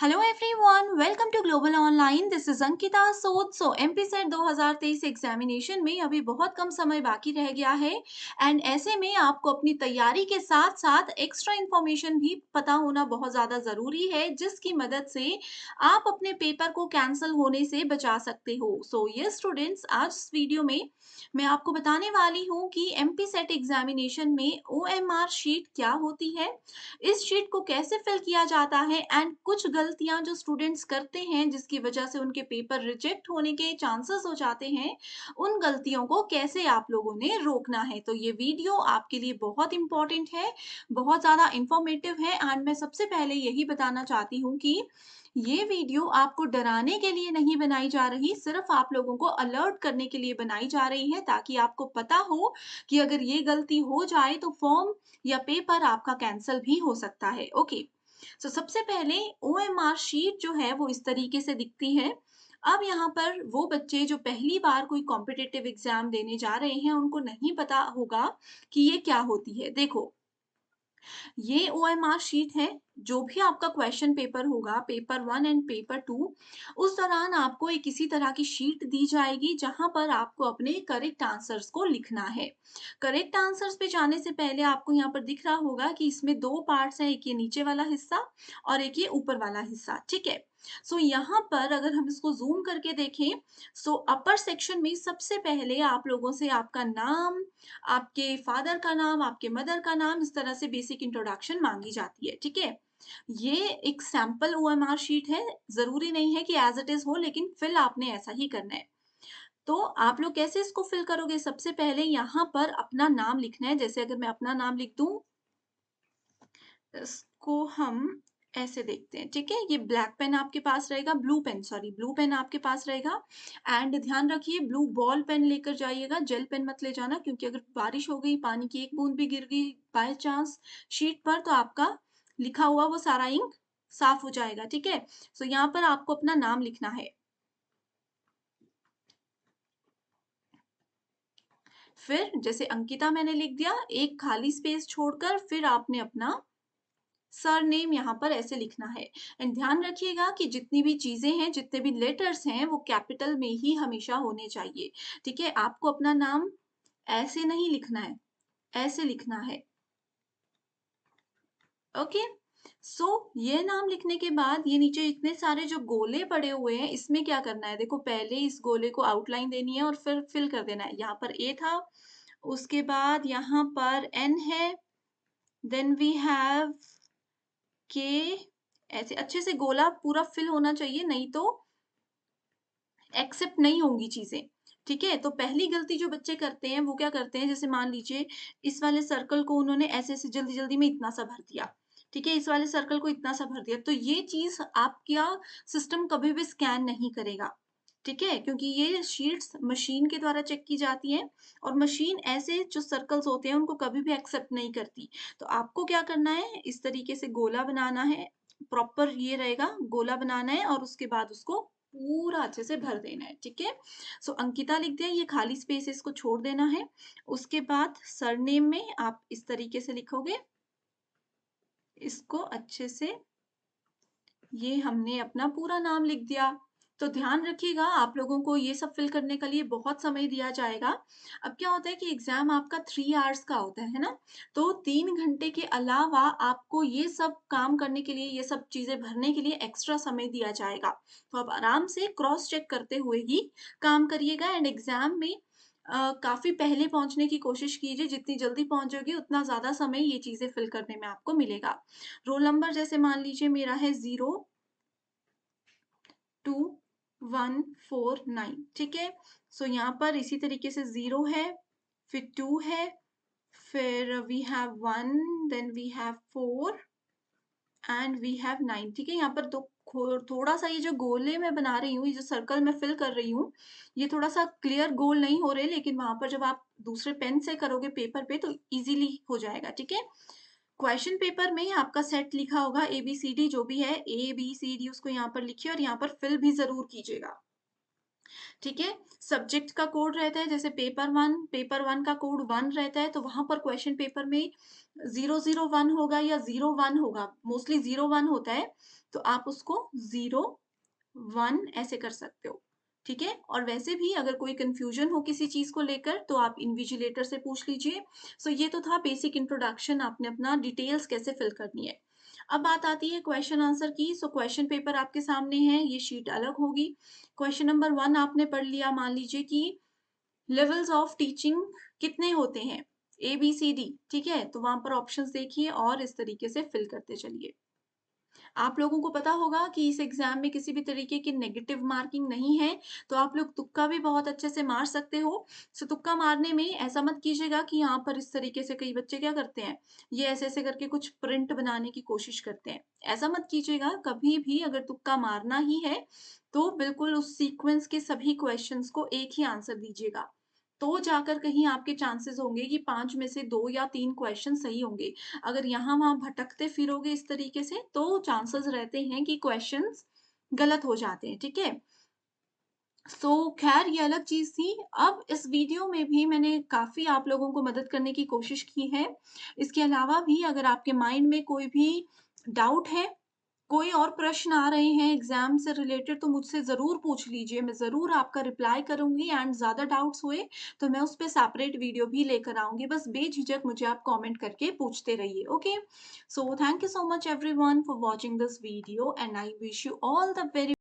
Hello everyone, welcome to global online. This is Ankita Sood. MP set 2023 examination में अभी बहुत कम समय बाकी रह गया है एंड ऐसे में आपको अपनी तैयारी के साथ साथ एक्स्ट्रा इन्फॉर्मेशन भी पता होना बहुत ज़्यादा ज़रूरी है, जिसकी मदद से आप अपने पेपर को कैंसिल होने से बचा सकते हो। ये स्टूडेंट्स, आज इस वीडियो में मैं आपको बताने वाली हूँ कि एमपी सेट एग्जामिनेशन में ओएमआर शीट क्या होती है, इस शीट को कैसे फिल किया जाता है एंड कुछ गलतियां जो स्टूडेंट्स करते हैं जिसकी वजह से उनके पेपर रिजेक्ट होने के चांसेस हो जाते हैं, उन गलतियों को कैसे आप लोगों ने रोकना है। तो ये वीडियो आपके लिए बहुत इंपॉर्टेंट है, बहुत ज़्यादा इंफॉर्मेटिव है एंड मैं सबसे पहले यही बताना चाहती हूँ कि ये वीडियो आपको डराने के लिए नहीं बनाई जा रही, सिर्फ आप लोगों को अलर्ट करने के लिए बनाई जा रही है, ताकि आपको पता हो कि अगर ये गलती हो जाए तो फॉर्म या पेपर आपका कैंसल भी हो सकता है। ओके, सबसे पहले ओएमआर शीट जो है वो इस तरीके से दिखती है। अब यहाँ पर वो बच्चे जो पहली बार कोई कॉम्पिटिटिव एग्जाम देने जा रहे हैं, उनको नहीं पता होगा कि ये क्या होती है। देखो, ये ओएमआर शीट है। जो भी आपका क्वेश्चन पेपर होगा, पेपर 1 एंड पेपर 2, उस दौरान आपको एक इसी तरह की शीट दी जाएगी जहां पर आपको अपने करेक्ट आंसर्स को लिखना है। करेक्ट आंसर्स पे जाने से पहले आपको यहाँ पर दिख रहा होगा कि इसमें दो पार्ट्स हैं, एक ये नीचे वाला हिस्सा और एक ये ऊपर वाला हिस्सा। ठीक है, यहाँ पर अगर हम इसको जूम करके देखें, अपर सेक्शन में सबसे पहले आप लोगों से आपका नाम, आपके फादर का नाम, आपके मदर का नाम, इस तरह से बेसिक इंट्रोडक्शन मांगी जाती है। ठीक है, ये एक सैंपल ओएमआर शीट है, जरूरी नहीं है कि एज इट इज हो, लेकिन फिल आपने ऐसा ही करना है। तो आप लोग कैसे इसको फिल करोगे? सबसे पहले यहाँ पर अपना नाम लिखना है। जैसे अगर मैं अपना नाम लिख दूं, इसको हम ऐसे देखते हैं। ठीक है, ये ब्लैक पेन आपके पास रहेगा, ब्लू पेन आपके पास रहेगा एंड ध्यान रखिए ब्लू बॉल पेन लेकर जाइएगा, जेल पेन मत ले जाना, क्योंकि अगर बारिश हो गई, पानी की एक बूंद भी गिर गई बाय चांस शीट पर, तो आपका लिखा हुआ वो सारा इंक साफ हो जाएगा। ठीक है, यहाँ पर आपको अपना नाम लिखना है। फिर जैसे अंकिता मैंने लिख दिया, एक खाली स्पेस छोड़कर फिर आपने अपना सरनेम यहाँ पर ऐसे लिखना है। एंड ध्यान रखिएगा कि जितनी भी चीजें हैं, जितने भी लेटर्स हैं, वो कैपिटल में ही हमेशा होने चाहिए। ठीक है, आपको अपना नाम ऐसे नहीं लिखना है, ऐसे लिखना है। ओके, ये नाम लिखने के बाद ये नीचे इतने सारे जो गोले पड़े हुए हैं, इसमें क्या करना है? देखो, पहले इस गोले को आउटलाइन देनी है और फिर फिल कर देना है। यहाँ पर ए था, उसके बाद यहाँ पर एन है, देन वी हैव के, ऐसे अच्छे से गोला पूरा फिल होना चाहिए, नहीं तो एक्सेप्ट नहीं होंगी चीजें। ठीक है, तो पहली गलती जो बच्चे करते हैं वो क्या करते हैं, जैसे मान लीजिए इस वाले सर्कल को उन्होंने ऐसे ऐसे जल्दी जल्दी में इतना सा भर दिया। ठीक है, इस वाले सर्कल को इतना सा भर दिया, तो ये चीज आपका सिस्टम कभी भी स्कैन नहीं करेगा। ठीक है, क्योंकि ये शीट्स मशीन के द्वारा चेक की जाती हैं और मशीन ऐसे जो सर्कल्स होते हैं उनको कभी भी एक्सेप्ट नहीं करती। तो आपको क्या करना है, इस तरीके से गोला बनाना है, प्रॉपर ये रहेगा, गोला बनाना है और उसके बाद उसको पूरा अच्छे से भर देना है। ठीक है, अंकिता लिख दिया, ये खाली स्पेस इसको छोड़ देना है। उसके बाद सरनेम में आप इस तरीके से लिखोगे, इसको अच्छे से, ये हमने अपना पूरा नाम लिख दिया। तो ध्यान रखिएगा, आप लोगों को ये सब फिल करने के लिए बहुत समय दिया जाएगा। अब क्या होता है कि एग्जाम आपका 3 आवर्स का होता है ना, तो 3 घंटे के अलावा आपको ये सब काम करने के लिए, ये सब चीजें भरने के लिए एक्स्ट्रा समय दिया जाएगा। तो आप आराम से क्रॉस चेक करते हुए ही काम करिएगा एंड एग्जाम में काफी पहले पहुंचने की कोशिश कीजिए। जितनी जल्दी पहुंचोगे उतना ज्यादा समय ये चीजें फिल करने में आपको मिलेगा। रोल नंबर जैसे मान लीजिए मेरा है 02149। ठीक है, यहाँ पर इसी तरीके से 0 है, फिर 2 है, फिर we have 1, then we have 4 and we have 9। ठीक है, यहाँ पर दो थोड़ा सा ये जो गोले मैं बना रही हूँ, ये जो सर्कल मैं फिल कर रही हूँ, ये थोड़ा सा क्लियर गोल नहीं हो रहे, लेकिन वहां पर जब आप दूसरे पेन से करोगे पेपर पे तो इजीली हो जाएगा। ठीक है, क्वेश्चन पेपर में आपका सेट लिखा होगा ए बी सी डी, जो भी है ए बी सी डी, उसको यहाँ पर लिखिए और यहाँ पर फिल भी जरूर कीजिएगा। ठीक है? सब्जेक्ट का कोड रहता है, जैसे पेपर 1 का कोड 1 रहता है, तो वहाँ पर क्वेश्चन पेपर में 001 होगा या 01 होगा, मोस्टली 01 होता है, तो आप उसको 01 ऐसे कर सकते हो, ठीक है? और वैसे भी अगर कोई कन्फ्यूजन हो किसी चीज़ को लेकर, तो आप इन्विजिलेटर से पूछ लीजिए। सो ये तो था बेसिक इंट्रोडक्शन, आपने अपना डिटेल्स कैसे फिल करनी है। अब बात आती है क्वेश्चन आंसर की। सो क्वेश्चन पेपर आपके सामने है, ये शीट अलग होगी। क्वेश्चन नंबर 1 आपने पढ़ लिया, मान लीजिए कि लेवल्स ऑफ टीचिंग कितने होते हैं? ए, बी, सी, डी, ठीक है? तो वहाँ पर ऑप्शंस देखिए और इस तरीके से फिल करते चलिए। आप लोगों को पता होगा कि इस एग्ज़ाम में किसी भी तरीके की नेगेटिव मार्किंग नहीं है, तो आप लोग तुक्का भी बहुत अच्छे से मार सकते हो। सो तुक्का मारने में ऐसा मत कीजिएगा कि यहाँ पर इस तरीके से कई बच्चे क्या करते हैं, ये ऐसे-ऐसे करके कुछ प्रिंट बनाने की कोशिश करते हैं। ऐसा मत कीजिएगा, कभी भी अगर तुक्का मारना ही है, तो बिल्कुल उस सीक्वेंस के सभी क्वेश्चंस को एक ही आंसर दीजिएगा। तो जाकर कहीं आपके चांसेस होंगे कि 5 में से 2 या 3 क्वेश्चन सही होंगे। अगर यहाँ-वहाँ भटकते फिरोगे इस तरीके से, तो चांसेस रहते हैं कि क्वेश्चंस गलत हो जाते हैं, ठीक है? खैर ये अलग चीज़ थी। अब इस वीडियो में भी मैंने काफ़ी आप लोगों को मदद करने की कोशिश की है। इसके अलावा भी अगर आपके माइंड में कोई भी डाउट है, कोई और प्रश्न आ रहे हैं एग्ज़ाम से रिलेटेड, तो मुझसे ज़रूर पूछ लीजिए, मैं ज़रूर आपका रिप्लाई करूँगी एंड ज़्यादा डाउट्स हुए, तो मैं उस पे सेपरेट वीडियो भी लेकर आऊँगी। बस बेझिझक मुझे आप कमेंट करके पूछते रहिए, okay? Thank you so much everyone for watching this video and I wish you all the very